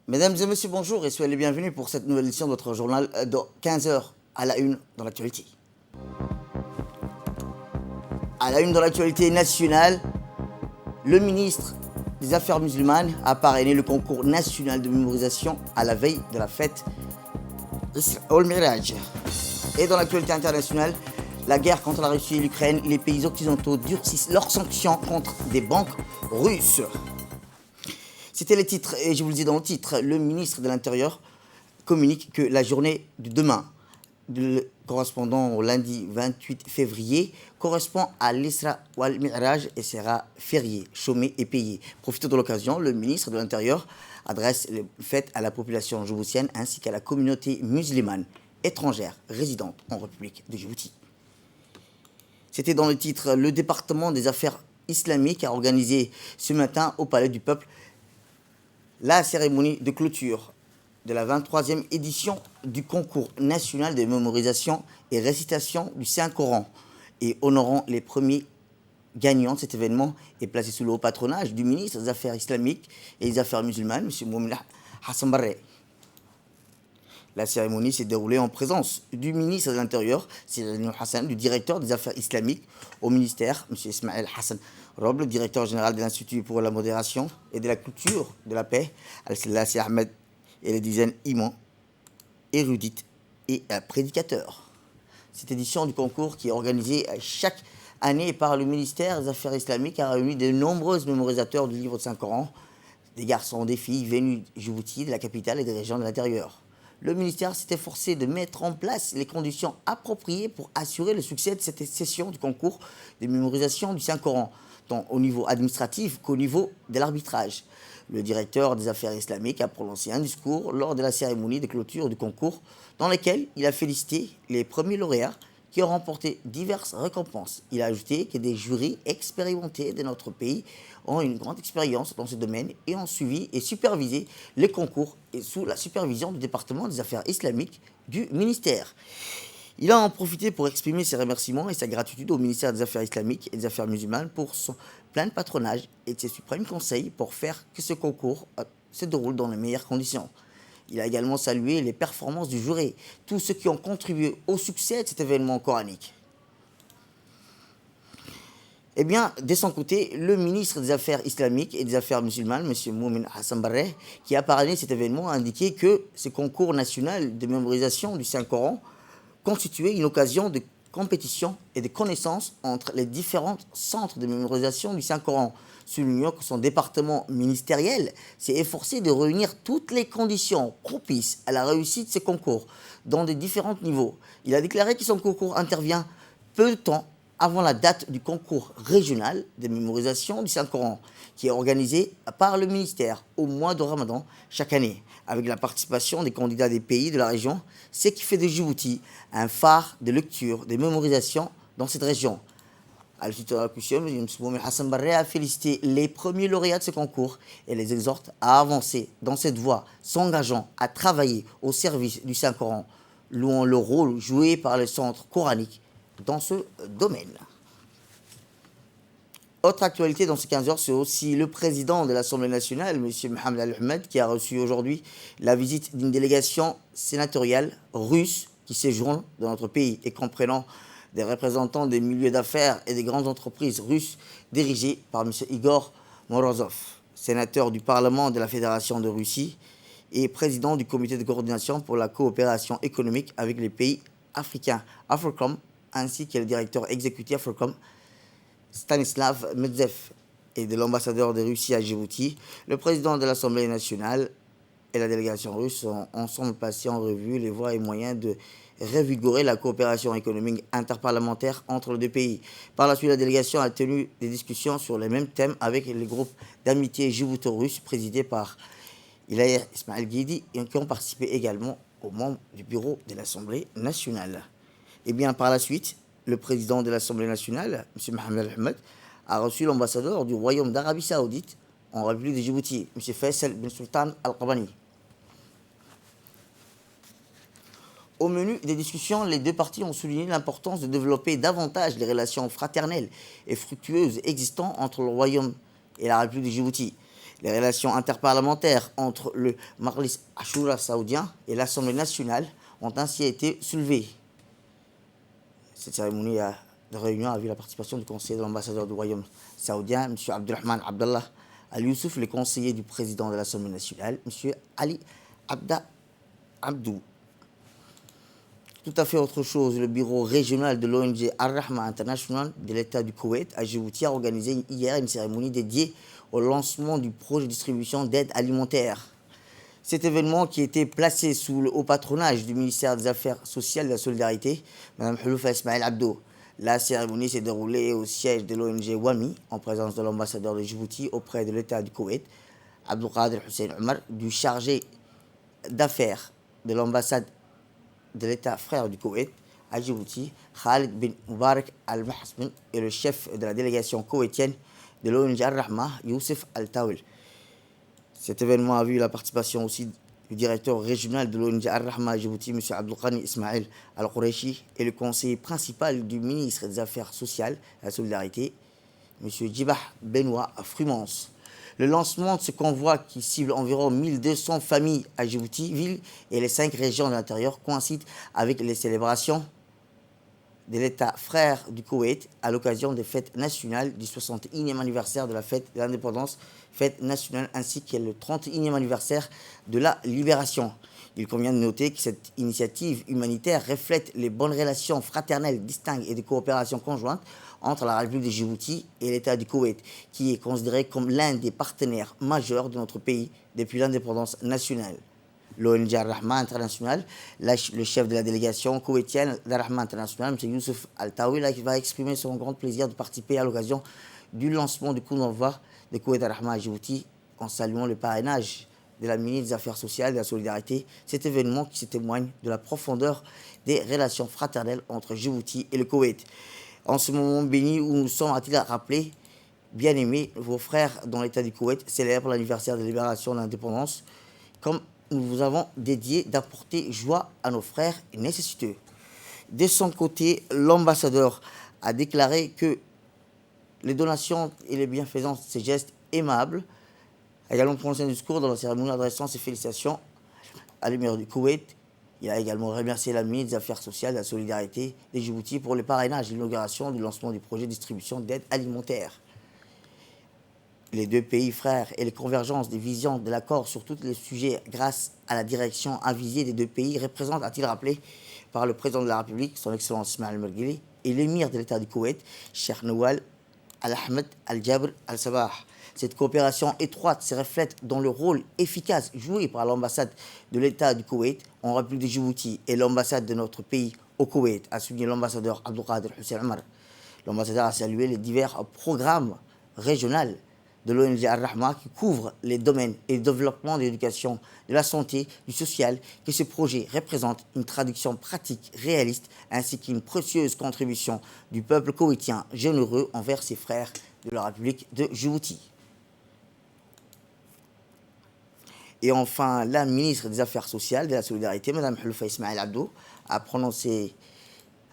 Mesdames et messieurs, bonjour et soyez les bienvenus pour cette nouvelle édition de votre journal de 15 heures à la une dans l'actualité. À la une dans l'actualité nationale, le ministre des Affaires musulmanes a parrainé le concours national de mémorisation à la veille de la fête Al-Miraj. Et dans l'actualité internationale, la guerre contre la Russie et l'Ukraine, les pays occidentaux durcissent leurs sanctions contre des banques russes. C'était les titres, et je vous le dis dans le titre, le ministre de l'Intérieur communique que la journée de demain, correspondant au lundi 28 février, correspond à l'Isra wal Mi'raj et sera férié, chômé et payé. Profitant de l'occasion, le ministre de l'Intérieur adresse les fêtes à la population djiboutienne ainsi qu'à la communauté musulmane étrangère résidente en République de Djibouti. C'était dans le titre, le département des affaires islamiques a organisé ce matin au Palais du Peuple la cérémonie de clôture de la 23e édition du concours national de mémorisation et récitation du Saint-Coran et honorant les premiers gagnants de cet événement est placé sous le haut patronage du ministre des Affaires islamiques et des Affaires musulmanes, M. Moumin Hassan Barre. La cérémonie s'est déroulée en présence du ministre de l'Intérieur, Sirine Hassan, du directeur des Affaires islamiques au ministère, M. Ismaël Hassan Roble, le directeur général de l'Institut pour la modération et de la culture de la paix, Al-Selassie Ahmed, et les dizaines imams, érudites et prédicateurs. Cette édition du concours, qui est organisée chaque année par le ministère des Affaires islamiques, a réuni de nombreux mémorisateurs du livre de Saint-Coran, des garçons, des filles venus de Djibouti, de la capitale et des régions de l'intérieur. Le ministère s'est efforcé de mettre en place les conditions appropriées pour assurer le succès de cette session du concours de mémorisation du Saint-Coran, tant au niveau administratif qu'au niveau de l'arbitrage. Le directeur des affaires islamiques a prononcé un discours lors de la cérémonie de clôture du concours dans lequel il a félicité les premiers lauréats qui ont remporté diverses récompenses. Il a ajouté que des jurys expérimentés de notre pays ont une grande expérience dans ce domaine et ont suivi et supervisé les concours et sous la supervision du département des affaires islamiques du ministère. Il a en profité pour exprimer ses remerciements et sa gratitude au ministère des Affaires islamiques et des Affaires musulmanes pour son plein patronage et de ses suprêmes conseils pour faire que ce concours se déroule dans les meilleures conditions. Il a également salué les performances du jury, tous ceux qui ont contribué au succès de cet événement coranique. Eh bien, de son côté, le ministre des Affaires islamiques et des Affaires musulmanes, M. Moumin Hassan Barre, qui a parrainé cet événement, a indiqué que ce concours national de mémorisation du Saint-Coran constituait une occasion de compétition et de connaissance entre les différents centres de mémorisation du Saint-Coran, soulignant que son département ministériel s'est efforcé de réunir toutes les conditions propices à la réussite de ce concours, dans des différents niveaux. Il a déclaré que son concours intervient peu de temps avant la date du concours régional de mémorisation du Saint-Coran, qui est organisé par le ministère au mois de Ramadan chaque année, avec la participation des candidats des pays de la région, ce qui fait de Djibouti un phare de lecture, de mémorisation dans cette région. À la suite de la discussion, M. Moumin Hassan Barre a félicité les premiers lauréats de ce concours et les exhorte à avancer dans cette voie, s'engageant à travailler au service du Saint-Coran, louant le rôle joué par le centre coranique dans ce domaine. Autre actualité dans ces 15 heures, c'est aussi le président de l'Assemblée nationale, M. Mohamed Al-Ahmed, qui a reçu aujourd'hui la visite d'une délégation sénatoriale russe qui séjourne dans notre pays et comprenant des représentants des milieux d'affaires et des grandes entreprises russes dirigées par M. Igor Morozov, sénateur du Parlement de la Fédération de Russie et président du comité de coordination pour la coopération économique avec les pays africains, AFRICOM, ainsi que le directeur exécutif AFRICOM, Stanislav Medvedev, et de l'ambassadeur de Russie à Djibouti. Le président de l'Assemblée nationale et la délégation russe ont ensemble passé en revue les voies et moyens de revigorer la coopération économique interparlementaire entre les deux pays. Par la suite, la délégation a tenu des discussions sur les mêmes thèmes avec les groupes d'amitié djibouto-russe présidés par Ilaïr Ismail Guidi et qui ont participé également aux membres du bureau de l'Assemblée nationale. Et bien par la suite, le président de l'Assemblée nationale, M. Mohamed Al-Ahmed, a reçu l'ambassadeur du Royaume d'Arabie Saoudite en République de Djibouti, M. Faisal bin Sultan Al-Qabani. Au menu des discussions, les deux parties ont souligné l'importance de développer davantage les relations fraternelles et fructueuses existantes entre le Royaume et la République de Djibouti. Les relations interparlementaires entre le Majlis Ashura saoudien et l'Assemblée nationale ont ainsi été soulevées. Cette cérémonie de réunion a vu la participation du conseiller de l'ambassadeur du royaume saoudien, M. Abdurrahman Abdallah Al-Youssouf, le conseiller du président de l'Assemblée nationale, M. Ali Abdou. Tout à fait autre chose, le bureau régional de l'ONG Ar-Rahma International de l'État du Koweït à Djibouti a organisé hier une cérémonie dédiée au lancement du projet de distribution d'aide alimentaire. Cet événement, qui était placé sous le haut patronage du ministère des Affaires sociales et de la Solidarité, Mme Houloufa Ismaël Abdo. La cérémonie s'est déroulée au siège de l'ONG WAMI, en présence de l'ambassadeur de Djibouti auprès de l'État du Koweït, Abdelkader Hussein Omar, du chargé d'affaires de l'ambassade de l'État frère du Koweït à Djibouti, Khalid bin Mubarak Al-Mahsmin, et le chef de la délégation koweïtienne de l'ONG Ar-Rahma, Youssef Al-Tawil. Cet événement a vu la participation aussi du directeur régional de l'ONG Ar-Rahma à Djibouti, M. Abdelkani Ismail Al-Quraishi, et le conseiller principal du ministre des Affaires sociales et de la Solidarité, M. Djibah Benoît Frumance. Le lancement de ce convoi, qui cible environ 1200 familles à Djibouti, ville et les 5 régions de l'intérieur, coïncide avec les célébrations de l'État frère du Koweït à l'occasion des fêtes nationales du 61e anniversaire de la fête de l'indépendance, fête nationale, ainsi que le 31e anniversaire de la libération. Il convient de noter que cette initiative humanitaire reflète les bonnes relations fraternelles, distinctes et de coopération conjointe entre la République de Djibouti et l'État du Koweït, qui est considéré comme l'un des partenaires majeurs de notre pays depuis l'indépendance nationale. L'ONG Ar-Rahma International, le chef de la délégation koweïtienne d'Ar-Rahma International, M. Youssef Al-Tawil, va exprimer son grand plaisir de participer à l'occasion du lancement du coup d'envoi de Koweït Ar-Rahma à Djibouti, en saluant le parrainage de la ministre des Affaires sociales et de la Solidarité. Cet événement qui se témoigne de la profondeur des relations fraternelles entre Djibouti et le Koweït. En ce moment béni où nous sommes, a-t-il rappelé, bien aimés, vos frères dans l'État du Koweït célèbrent l'anniversaire de libération de l'indépendance, comme nous vous avons dédié d'apporter joie à nos frères nécessiteux. De son côté, l'ambassadeur a déclaré que les donations et les bienfaisances, ces gestes aimables, a également prononcé un discours dans la cérémonie adressant ses félicitations à l'émir du Koweït. Il a également remercié la ministre des Affaires sociales et de la Solidarité de Djibouti pour le parrainage et l'inauguration du lancement du projet de distribution d'aide alimentaire. Les deux pays frères et les convergences des visions de l'accord sur tous les sujets grâce à la direction avisée des deux pays représentent, a-t-il rappelé, par le président de la République, son Excellence Ismaël Mergueli, et l'émir de l'État du Koweït, Cheikh Nawal Al-Ahmed Al-Jabr Al-Sabah. Cette coopération étroite se reflète dans le rôle efficace joué par l'ambassade de l'État du Koweït en République de Djibouti et l'ambassade de notre pays au Koweït, a souligné l'ambassadeur Abdelkader Hussein Omar. L'ambassadeur a salué les divers programmes régionaux de l'ONG Ar-Rahma qui couvrent les domaines et le développement de l'éducation, de la santé, du social, que ce projet représente une traduction pratique, réaliste, ainsi qu'une précieuse contribution du peuple koweïtien généreux envers ses frères de la République de Djibouti. Et enfin, la ministre des Affaires sociales et de la Solidarité, Mme Houloufa Ismaël Abdo, a prononcé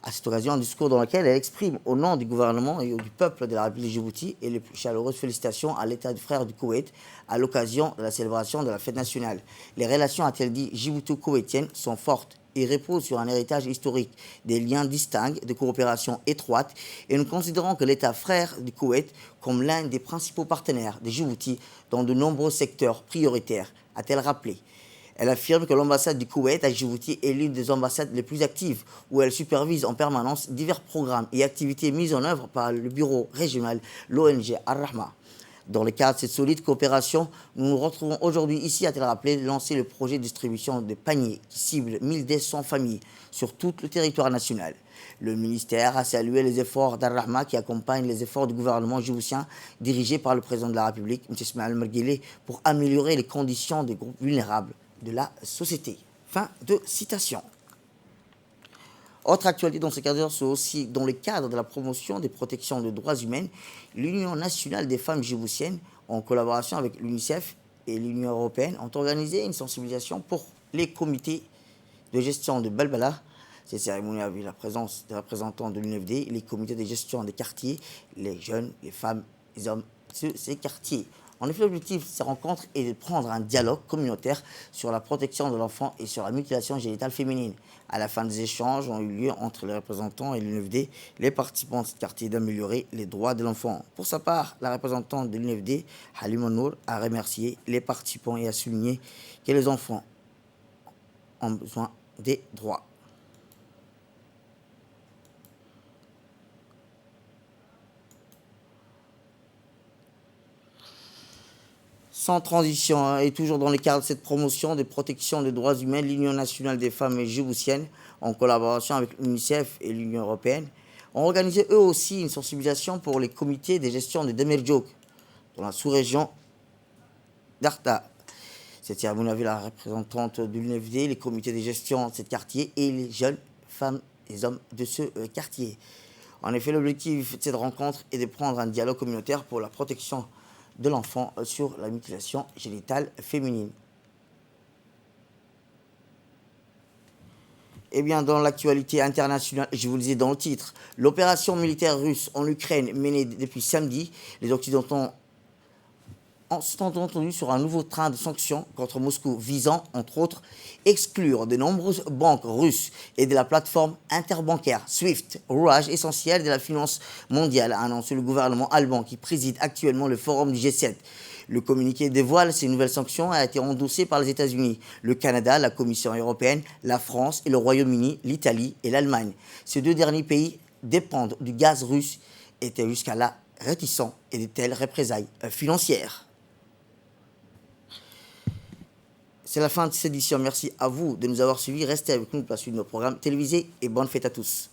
à cette occasion un discours dans lequel elle exprime au nom du gouvernement et du peuple de la République de Djibouti et les plus chaleureuses félicitations à l'État du frère du Koweït à l'occasion de la célébration de la fête nationale. Les relations, a-t-elle dit, djibouto-koweïtiennes sont fortes et reposent sur un héritage historique, des liens distincts, de coopération étroite, et nous considérons que l'État frère du Koweït comme l'un des principaux partenaires de Djibouti dans de nombreux secteurs prioritaires, a-t-elle rappelé. Elle affirme que l'ambassade du Koweït à Djibouti est l'une des ambassades les plus actives, où elle supervise en permanence divers programmes et activités mises en œuvre par le bureau régional, l'ONG Ar-Rahma. Dans le cadre de cette solide coopération, nous nous retrouvons aujourd'hui ici, a-t-elle rappelé, de lancer le projet de distribution de paniers qui cible 1200 familles sur tout le territoire national. Le ministère a salué les efforts d'Ar-Rahma qui accompagnent les efforts du gouvernement djiboutien dirigé par le président de la République, M. Ismaël Mergueli, pour améliorer les conditions des groupes vulnérables de la société. Fin de citation. Autre actualité dans ce cadre, c'est aussi dans le cadre de la promotion des protections des droits humains, l'Union nationale des femmes djiboutiennes, en collaboration avec l'UNICEF et l'Union européenne, ont organisé une sensibilisation pour les comités de gestion de Balbala. Cette cérémonie a vu la présence des représentants de l'UNFD, les comités de gestion des quartiers, les jeunes, les femmes, les hommes de ces quartiers. En effet, l'objectif de ces rencontres est de prendre un dialogue communautaire sur la protection de l'enfant et sur la mutilation génitale féminine. À la fin des échanges ont eu lieu entre les représentants et l'UNFD, les participants de ce quartier d'améliorer les droits de l'enfant. Pour sa part, la représentante de l'UNFD, Halima Nour, a remercié les participants et a souligné que les enfants ont besoin des droits. Sans transition, et toujours dans le cadre de cette promotion de protection des droits humains, l'Union nationale des femmes djiboutiennes, en collaboration avec l'UNICEF et l'Union européenne, ont organisé eux aussi une sensibilisation pour les comités de gestion de Demerjok, dans la sous-région d'Arta. Cette cérémonie avait la représentante de l'UNFD, les comités de gestion de ce quartier et les jeunes femmes et hommes de ce quartier. En effet, l'objectif de cette rencontre est de prendre un dialogue communautaire pour la protection de l'enfant sur la mutilation génitale féminine. Eh bien, dans l'actualité internationale, je vous le disais dans le titre, l'opération militaire russe en Ukraine menée depuis samedi, les Occidentaux sont entendus sur un nouveau train de sanctions contre Moscou visant, entre autres, exclure de nombreuses banques russes et de la plateforme interbancaire SWIFT, rouage essentiel de la finance mondiale, a annoncé le gouvernement allemand qui préside actuellement le forum du G7. Le communiqué dévoile ces nouvelles sanctions a été endossé par les États-Unis, le Canada, la Commission européenne, la France et le Royaume-Uni, l'Italie et l'Allemagne. Ces deux derniers pays dépendent du gaz russe et étaient jusqu'à là réticents et de telles représailles financières. C'est la fin de cette édition. Merci à vous de nous avoir suivis. Restez avec nous pour la suite de nos programmes télévisés et bonne fête à tous.